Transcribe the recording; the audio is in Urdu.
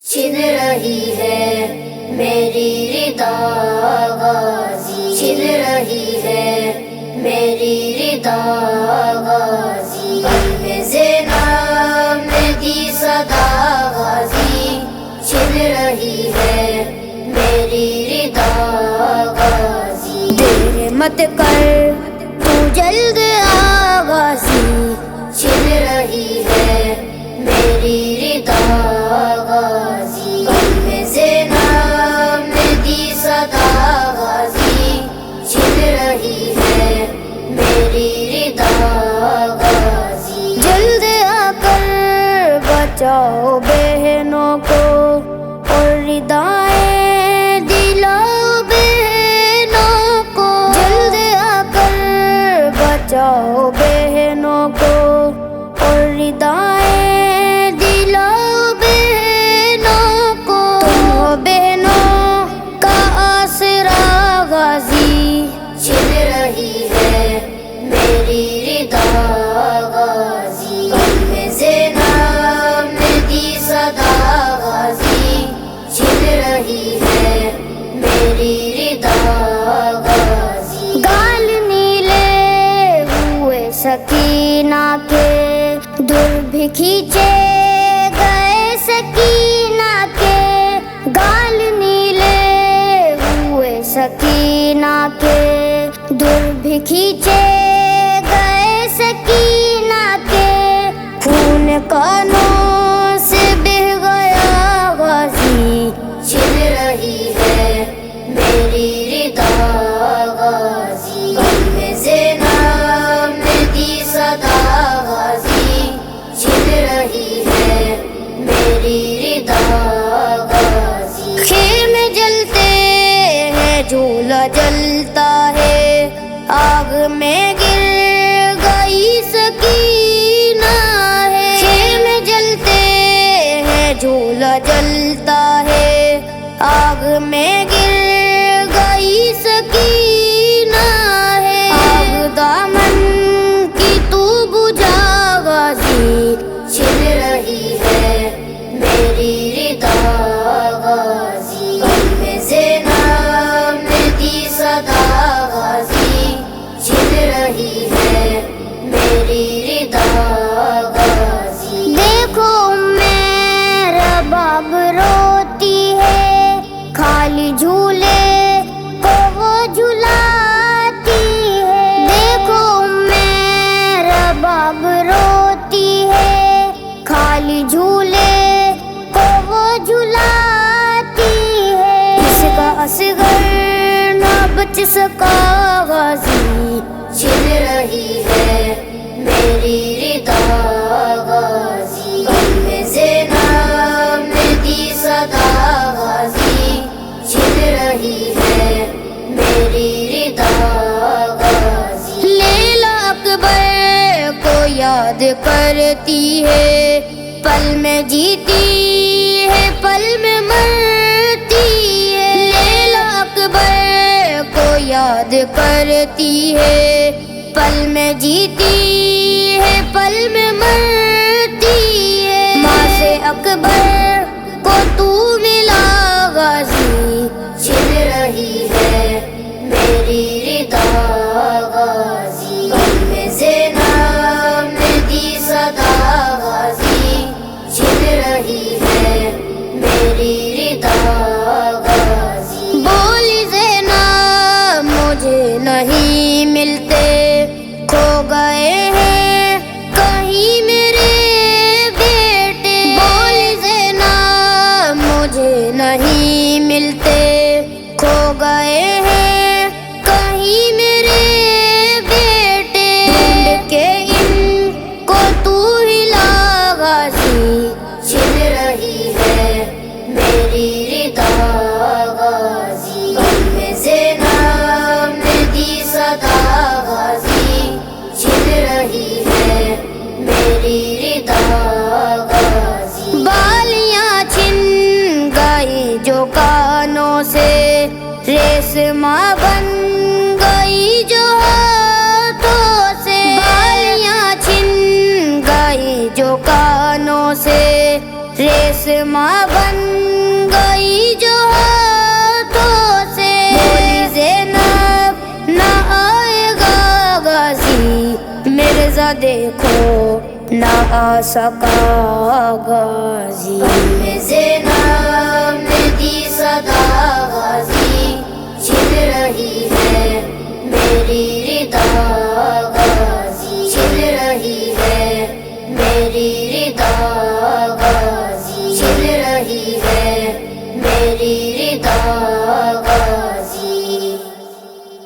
چھن رہی ہے میری ردا غازی، چھن رہی ہے میری ردا غازی، قلب زینب نے دی صدا غازی، چھن رہی ہے میری ردا غازی، دیر مت کر تو جلد آ غازی، چھن رہی ہے میری ردا غازی، قلب زینب نے دی صدا غازی، چھن رہی ہے میری ردا غازی، جلد آ کر بچاؤ بہنوں کو اور ردائیں دلاؤ بہنوں کو، جلد آ کر بچاؤ بہنوں کو اور ردائیں دلاؤ بہنوں کو، تم ہو بہنوں کا آسرا غازی، چھن رہی ہے میری ردا غازی، قلب زینب نے دی صدا غازی، چھن رہی ہے میری ردا غازی، گال نیلے ہوئے سکینہ کے دور بھی کھینچے گئے سکینہ کے، گال نیلے ہوئے سکینہ کے دور بھی کھینچے گئے سکینہ کے، خون کانوں سے بہہ گیا غازی، چھن رہی ہے میری ردا غازی، قلب زینب نے دی صدا غازی، چھن رہی ہے میری ردا غازی، خیمے جلتے ہیں جھولا جلتا ہے، آگ میں گر گئی سکینہ ہے، خیمے جلتے ہیں جھولا جلتا ہے، آگ میں گر گئی سکینہ ہے، آگ دامن کی تو بجھا غازی، چھن رہی ہے میری ردا غازی، قلب زینب نے دی صدا غازی، چھن رہی ہے میری ردا غازی، دیکھو رباب روتی ہے، خالی جھولے کو وہ جھلاتی ہے، دیکھو رباب روتی ہے، خالی جھولے کو وہ جھلاتی ہے، اس کا اصغر نہ بچ سکا غازی، چھن رہی ہے میری ردا غازی، قلب زینب نے دی صدا غازی، چھن رہی ہے میری ردا غازی، لیلا اکبر کو یاد کرتی ہے، پل میں جیتی ہے پل میں مرتی ہے، لیلا اکبر کو یاد کرتی ہے، پل میں جیتی ہے پل میں مرتی ہے، ماں سے اکبر کو تو ملا غازی، چھن رہی ہے میری ردا غازی، قلب زینب نے دی صدا غازی، چھن رہی ہے میری ردا غازی، بولی زینب مجھے نہیں ملتے، کھو گئے ہیں کہیں میرے بیٹے، بولی زینب مجھے نہیں ملتے، کھو گئے ہیں کہیں میرے بیٹے، ڈھونڈ کے ان کو تو ہلا غازی، چھن رہی ہے میری ردا غازی، قلب زینب نے دی صدا غازی، چھن رہی ہے میری ردا غازی، بالیاں چھن گئی جو کانوں سے، ریشما بن گئی جو ہاتھوں سے، بالیاں چھن گئی جو کانوں سے، ریشما بن نیزہ دیکھو نہ آ سکا غازی، زینب نے دی صدا غازی، چھن رہی ہے میری ردا غازی، چھن رہی ہے میری ردا غازی، چھن رہی ہے میری